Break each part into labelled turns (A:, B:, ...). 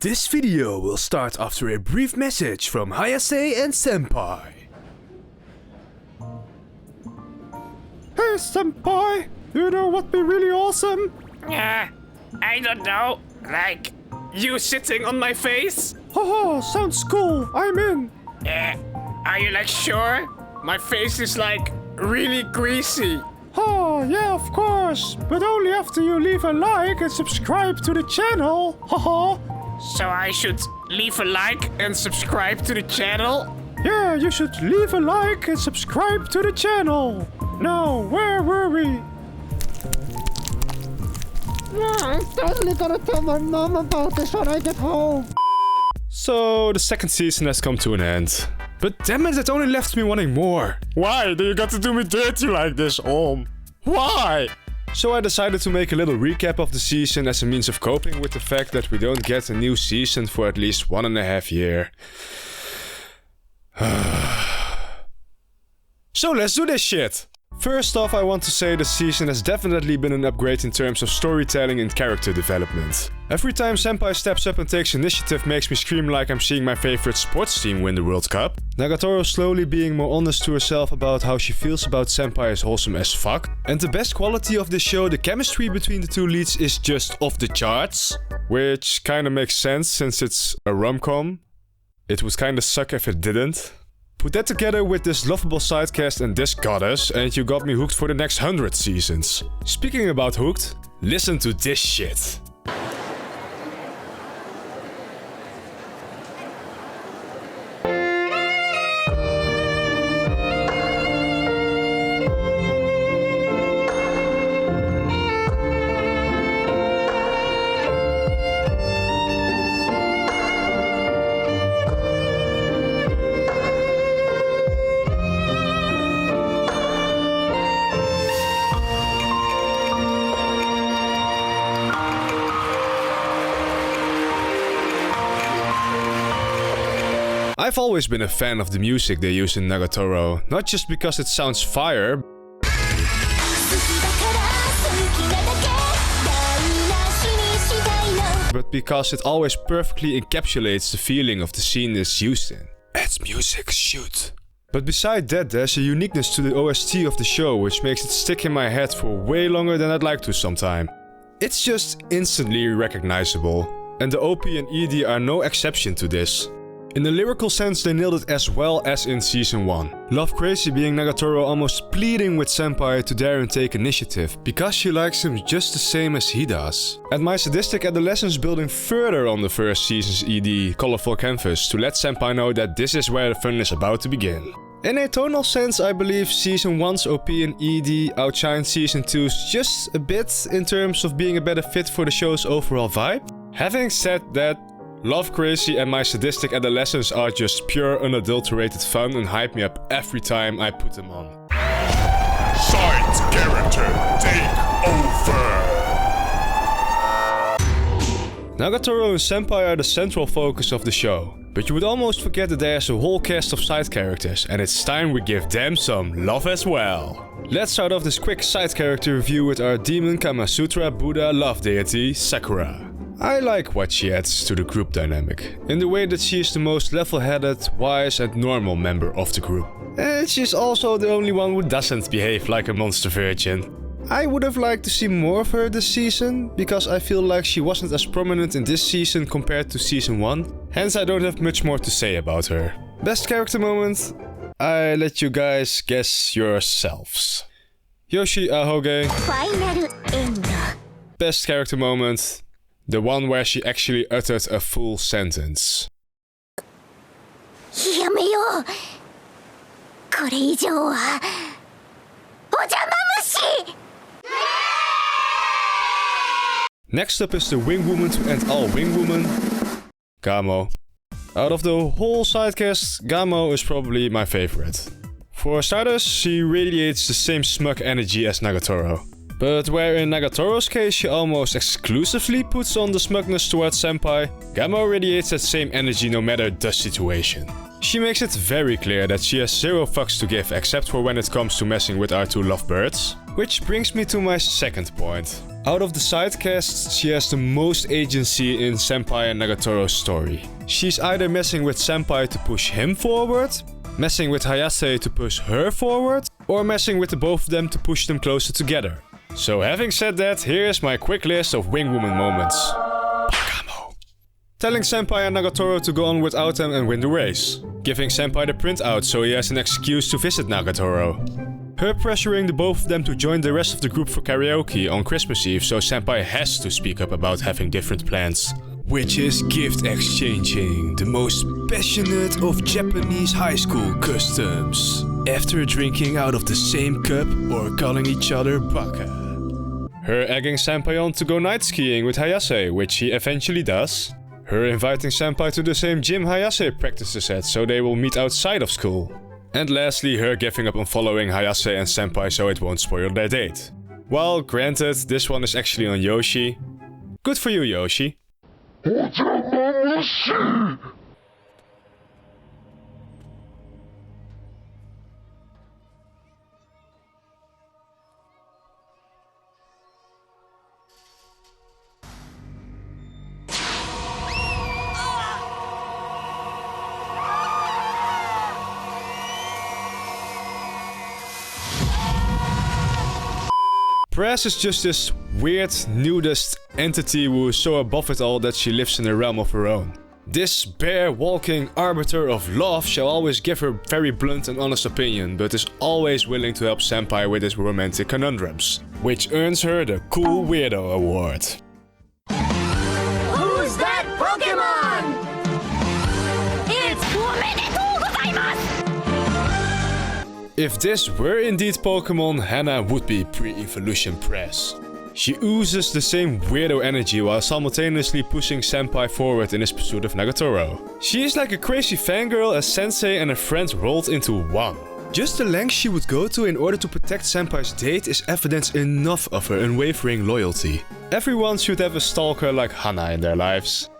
A: This video will start after a brief message from Hayase and Senpai.
B: Hey Senpai, you know what'd be really awesome?
C: I don't know. Like, you sitting on my face?
B: Haha, sounds cool, I'm in.
C: Are you like sure? My face is like really greasy.
B: Oh, yeah, of course, but only after you leave a like and subscribe to the channel. Haha.
C: So I should leave a like and subscribe to the channel?
B: Yeah, you should leave a like and subscribe to the channel. Now, where were we? I'm totally gonna tell my mom about this when I get home.
A: So, the second season has come to an end. But damn it only left me wanting more.
B: Why do you got to do me dirty like this, Om? Why?
A: So I decided to make a little recap of the season as a means of coping with the fact that we don't get a new season for at least 1.5 years. So let's do this shit! First off, I want to say the season has definitely been an upgrade in terms of storytelling and character development. Every time Senpai steps up and takes initiative makes me scream like I'm seeing my favorite sports team win the World Cup. Nagatoro slowly being more honest to herself about how she feels about Senpai is wholesome as fuck. And the best quality of this show, the chemistry between the two leads is just off the charts. Which kinda makes sense since it's a rom-com. It would kinda suck if it didn't. Put that together with this lovable sidecast and this goddess and you got me hooked for the next 100 seasons. Speaking about hooked, listen to this shit. I've always been a fan of the music they use in Nagatoro, not just because it sounds fire, but because it always perfectly encapsulates the feeling of the scene it's used in. It's music, shoot. But beside that, there's a uniqueness to the OST of the show which makes it stick in my head for way longer than I'd like to sometime. It's just instantly recognizable, and the OP and ED are no exception to this. In the lyrical sense, they nailed it as well as in Season 1. Love Crazy being Nagatoro almost pleading with Senpai to dare and take initiative, because she likes him just the same as he does. And my sadistic adolescence building further on the first season's ED, Colorful Canvas, to let Senpai know that this is where the fun is about to begin. In a tonal sense, I believe Season 1's OP and ED outshine Season 2's just a bit in terms of being a better fit for the show's overall vibe. Having said that, Love Crazy and my sadistic adolescence are just pure unadulterated fun and hype me up every time I put them on.
D: Side character, take over!
A: Nagatoro and Senpai are the central focus of the show, but you would almost forget that there's a whole cast of side characters and it's time we give them some love as well. Let's start off this quick side character review with our demon Kamasutra Buddha love deity, Sakura. I like what she adds to the group dynamic, in the way that she is the most level-headed, wise and normal member of the group. And she's also the only one who doesn't behave like a monster virgin. I would have liked to see more of her this season, because I feel like she wasn't as prominent in this season compared to Season 1, hence I don't have much more to say about her. Best character moment? I let you guys guess yourselves. Yoshi Ahoge. Best character moment? The one where she actually uttered a full sentence. Next up is the wing woman to end all wing woman, Gamo. Out of the whole sidecast, Gamo is probably my favorite. For starters, she radiates the same smug energy as Nagatoro. But where in Nagatoro's case she almost exclusively puts on the smugness towards Senpai, Gamo radiates that same energy no matter the situation. She makes it very clear that she has zero fucks to give except for when it comes to messing with our two lovebirds. Which brings me to my second point. Out of the sidecasts, she has the most agency in Senpai and Nagatoro's story. She's either messing with Senpai to push him forward, messing with Hayase to push her forward, or messing with the both of them to push them closer together. So having said that, here's my quick list of wingwoman moments. Bakamo. Telling Senpai and Nagatoro to go on without them and win the race. Giving Senpai the printout so he has an excuse to visit Nagatoro. Her pressuring the both of them to join the rest of the group for karaoke on Christmas Eve so Senpai has to speak up about having different plans. Which is gift exchanging, the most passionate of Japanese high school customs. After drinking out of the same cup or calling each other baka. Her egging Senpai on to go night skiing with Hayase, which he eventually does. Her inviting Senpai to the same gym Hayase practices at so they will meet outside of school. And lastly, her giving up on following Hayase and Senpai so it won't spoil their date. Well, granted, this one is actually on Yoshi. Good for you, Yoshi. Press is just this weird, nudist entity who is so above it all that she lives in a realm of her own. This bare walking arbiter of love shall always give her very blunt and honest opinion, but is always willing to help Senpai with his romantic conundrums, which earns her the Cool Weirdo Award.
E: Who's that Pokemon? It's omedetou gozaimasu!
A: If this were indeed Pokemon, Hannah would be pre-evolution Press. She oozes the same weirdo energy while simultaneously pushing Senpai forward in his pursuit of Nagatoro. She is like a crazy fangirl, a sensei and a friend rolled into one. Just the lengths she would go to in order to protect Senpai's date is evidence enough of her unwavering loyalty. Everyone should have a stalker like Hannah in their lives.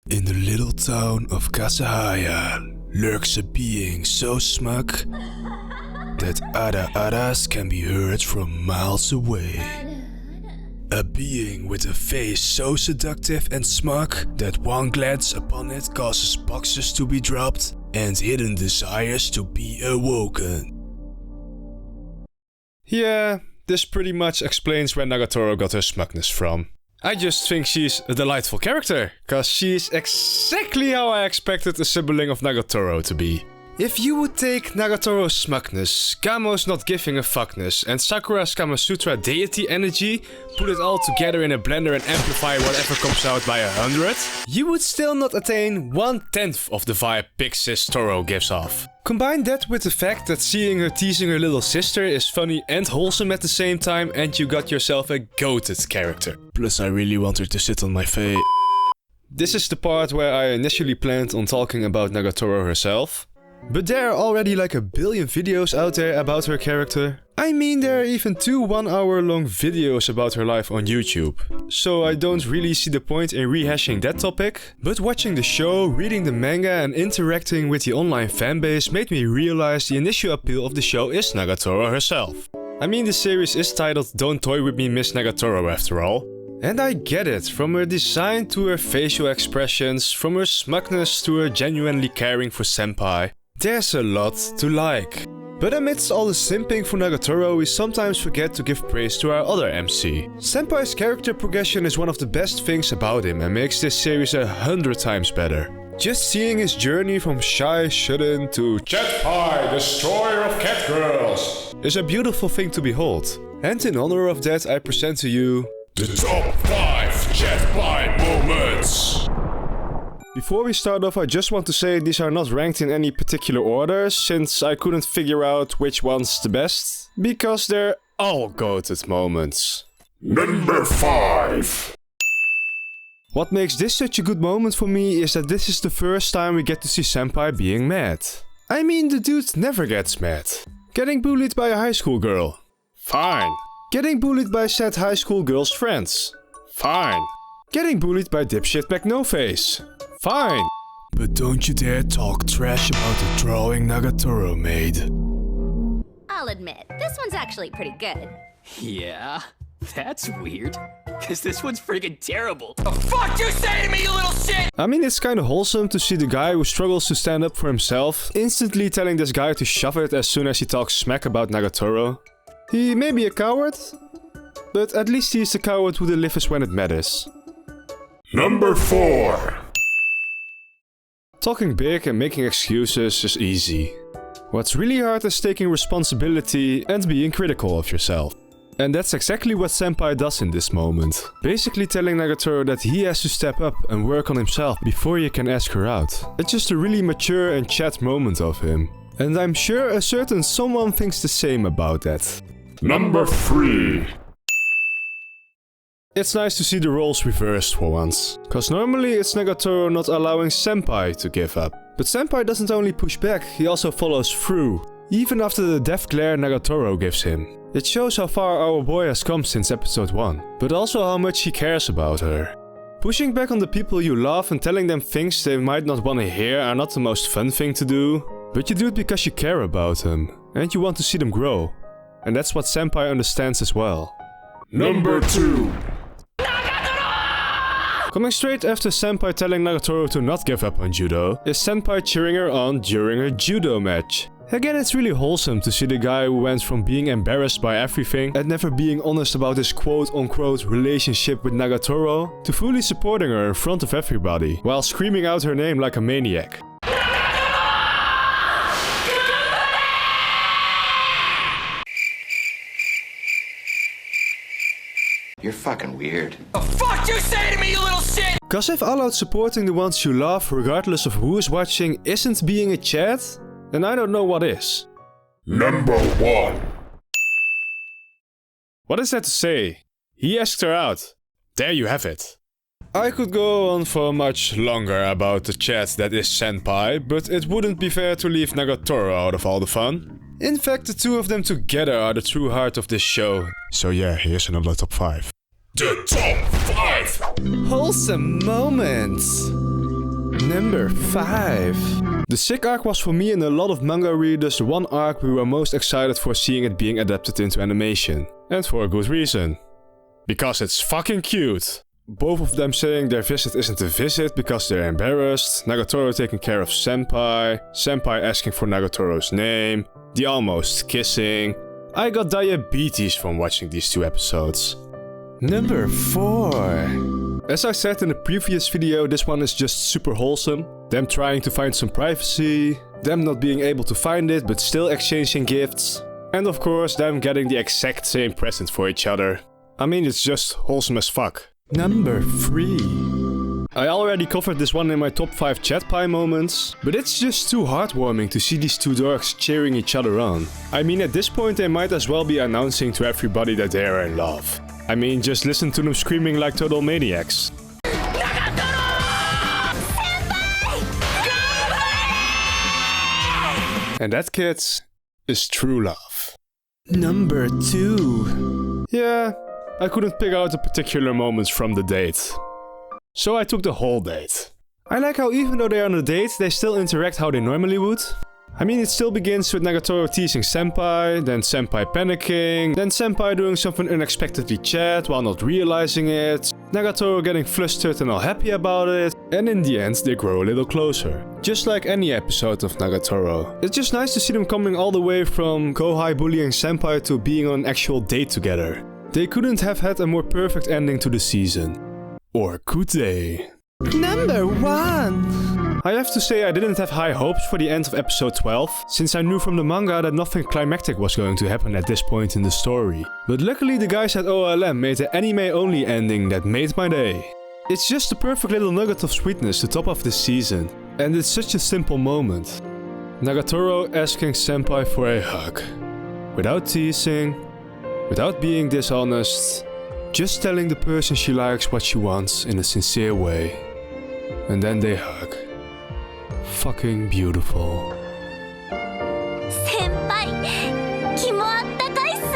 A: In the little town of Kasahaya lurks a being so smug that ara-aras can be heard from miles away. A being with a face so seductive and smug that one glance upon it causes boxes to be dropped and hidden desires to be awoken. Yeah, this pretty much explains where Nagatoro got her smugness from. I just think she's a delightful character, cause she's exactly how I expected a sibling of Nagatoro to be. If you would take Nagatoro's smugness, Gamo's not giving a fuckness, and Sakura's Kamasutra deity energy, put it all together in a blender and amplify whatever comes out by 100, you would still not attain 1/10 of the vibe Big Sis Toro gives off. Combine that with the fact that seeing her teasing her little sister is funny and wholesome at the same time, and you got yourself a goated character. Plus I really want her to sit on my face. This is the part where I initially planned on talking about Nagatoro herself. But there are already like a billion videos out there about her character. I mean, there are even 2 1-hour-long videos about her life on YouTube. So I don't really see the point in rehashing that topic. But watching the show, reading the manga and interacting with the online fanbase made me realize the initial appeal of the show is Nagatoro herself. I mean, the series is titled Don't Toy With Me Miss Nagatoro after all. And I get it, from her design to her facial expressions, from her smugness to her genuinely caring for Senpai. There's a lot to like. But amidst all the simping for Nagatoro, we sometimes forget to give praise to our other MC. Senpai's character progression is one of the best things about him and makes this series 100 times better. Just seeing his journey from shy shut-in to Jetpie, destroyer of cat girls, is a beautiful thing to behold. And in honor of that, I present to you
D: the top 5 Jetpie moments.
A: Before we start off, I just want to say these are not ranked in any particular order, since I couldn't figure out which one's the best, because they're all goated moments.
D: Number 5.
A: What makes this such a good moment for me is that this is the first time we get to see Senpai being mad. I mean, the dude never gets mad. Getting bullied by a high school girl. Fine. Getting bullied by said high school girl's friends. Fine. Getting bullied by dipshit McNoface. Fine. But don't you dare talk trash about the drawing Nagatoro made.
E: I'll admit, this one's actually actually pretty good.
F: Yeah, that's weird. Cause this one's friggin' terrible. The fuck you say to me, you little shit!
A: I mean, it's kinda wholesome to see the guy who struggles to stand up for himself instantly telling this guy to shove it as soon as he talks smack about Nagatoro. He may be a coward, but at least he's the coward who delivers when it matters.
D: Number 4.
A: Talking big and making excuses is easy. What's really hard is taking responsibility and being critical of yourself. And that's exactly what Senpai does in this moment. Basically telling Nagatoro that he has to step up and work on himself before he can ask her out. It's just a really mature and chat moment of him. And I'm sure a certain someone thinks the same about that.
D: Number 3.
A: It's nice to see the roles reversed for once. Cause normally it's Nagatoro not allowing Senpai to give up. But Senpai doesn't only push back, he also follows through. Even after the death glare Nagatoro gives him. It shows how far our boy has come since episode 1. But also how much he cares about her. Pushing back on the people you love and telling them things they might not want to hear are not the most fun thing to do. But you do it because you care about them. And you want to see them grow. And that's what Senpai understands as well.
D: Number 2.
A: Coming straight after Senpai telling Nagatoro to not give up on judo, is Senpai cheering her on during a judo match. Again, it's really wholesome to see the guy who went from being embarrassed by everything and never being honest about his quote-unquote relationship with Nagatoro, to fully supporting her in front of everybody, while screaming out her name like a maniac.
G: You're fucking weird.
F: The fuck you say to me, you little shit!
A: Cause if all out supporting the ones you love, regardless of who is watching, isn't being a Chad, then I don't know what is.
D: Number 1.
A: What is that to say? He asked her out. There you have it. I could go on for much longer about the chat that is Senpai, but it wouldn't be fair to leave Nagatoro out of all the fun. In fact, the two of them together are the true heart of this show. So yeah, here's another top 5.
D: The top 5.
A: Wholesome moments. Number 5. The sick arc was for me and a lot of manga readers the one arc we were most excited for seeing it being adapted into animation. And for a good reason. Because it's fucking cute. Both of them saying their visit isn't a visit because they're embarrassed, Nagatoro taking care of Senpai, Senpai asking for Nagatoro's name, the almost kissing. I got diabetes from watching these 2 episodes. Number 4. As I said in the previous video, this one is just super wholesome. Them trying to find some privacy, them not being able to find it but still exchanging gifts, and of course them getting the exact same present for each other. I mean, it's just wholesome as fuck. Number 3. I already covered this one in my top 5 Senpai moments, but it's just too heartwarming to see these 2 dorks cheering each other on. I mean, at this point they might as well be announcing to everybody that they are in love. I mean, just listen to them screaming like total maniacs. And that, kids, is true love. Number 2. Yeah, I couldn't pick out the particular moments from the date. So I took the whole date. I like how even though they're on a date, they still interact how they normally would. I mean, it still begins with Nagatoro teasing Senpai, then Senpai panicking, then Senpai doing something unexpectedly Chad while not realizing it, Nagatoro getting flustered and all happy about it, and in the end they grow a little closer. Just like any episode of Nagatoro. It's just nice to see them coming all the way from Kohai bullying Senpai to being on an actual date together. They couldn't have had a more perfect ending to the season. Or could they? Number 1! I have to say I didn't have high hopes for the end of episode 12, since I knew from the manga that nothing climactic was going to happen at this point in the story. But luckily the guys at OLM made the anime-only ending that made my day. It's just a perfect little nugget of sweetness to top off this season, and it's such a simple moment. Nagatoro asking Senpai for a hug. Without teasing, without being dishonest, just telling the person she likes what she wants in a sincere way. And then they hug. Fucking beautiful.
E: Senpai, 気もあったかいっす。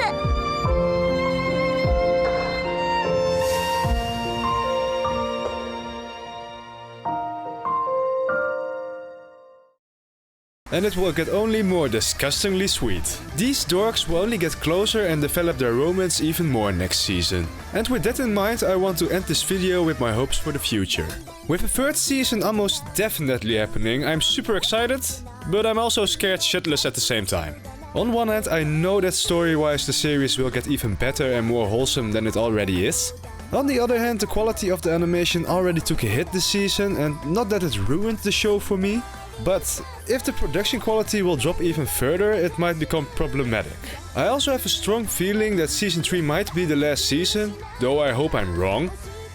A: and it will get only more disgustingly sweet. These dorks will only get closer and develop their romance even more next season. And with that in mind, I want to end this video with my hopes for the future. With the third season almost definitely happening, I'm super excited, but I'm also scared shitless at the same time. On one hand, I know that story-wise the series will get even better and more wholesome than it already is. On the other hand, the quality of the animation already took a hit this season, and not that it ruined the show for me, but if the production quality will drop even further, it might become problematic. I also have a strong feeling that season 3 might be the last season, though I hope I'm wrong.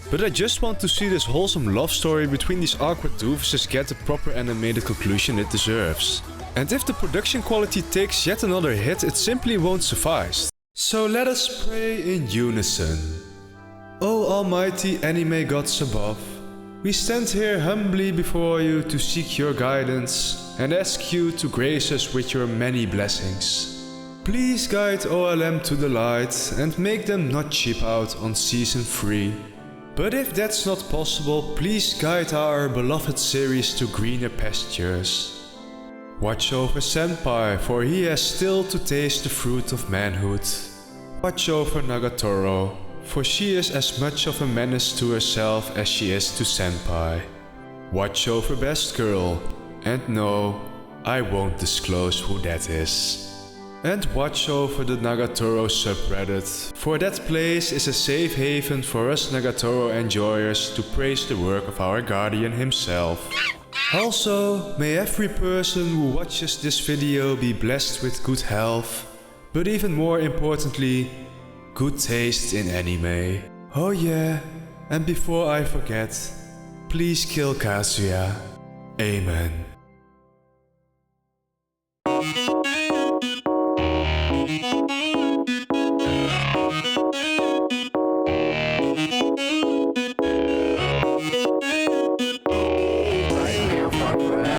A: But I just want to see this wholesome love story between these awkward doofuses get the proper animated conclusion it deserves. And if the production quality takes yet another hit, it simply won't suffice. So let us pray in unison. O almighty anime gods above, we stand here humbly before you to seek your guidance and ask you to grace us with your many blessings. Please guide OLM to the light and make them not cheap out on season 3. But if that's not possible, please guide our beloved series to greener pastures. Watch over Senpai, for he has still to taste the fruit of manhood. Watch over Nagatoro, for she is as much of a menace to herself as she is to Senpai. Watch over Best Girl, and no, I won't disclose who that is. And watch over the Nagatoro subreddit, for that place is a safe haven for us Nagatoro enjoyers to praise the work of our guardian himself. Also, may every person who watches this video be blessed with good health, but even more importantly, good taste in anime. Oh yeah, and before I forget, please kill Kazuya. Amen.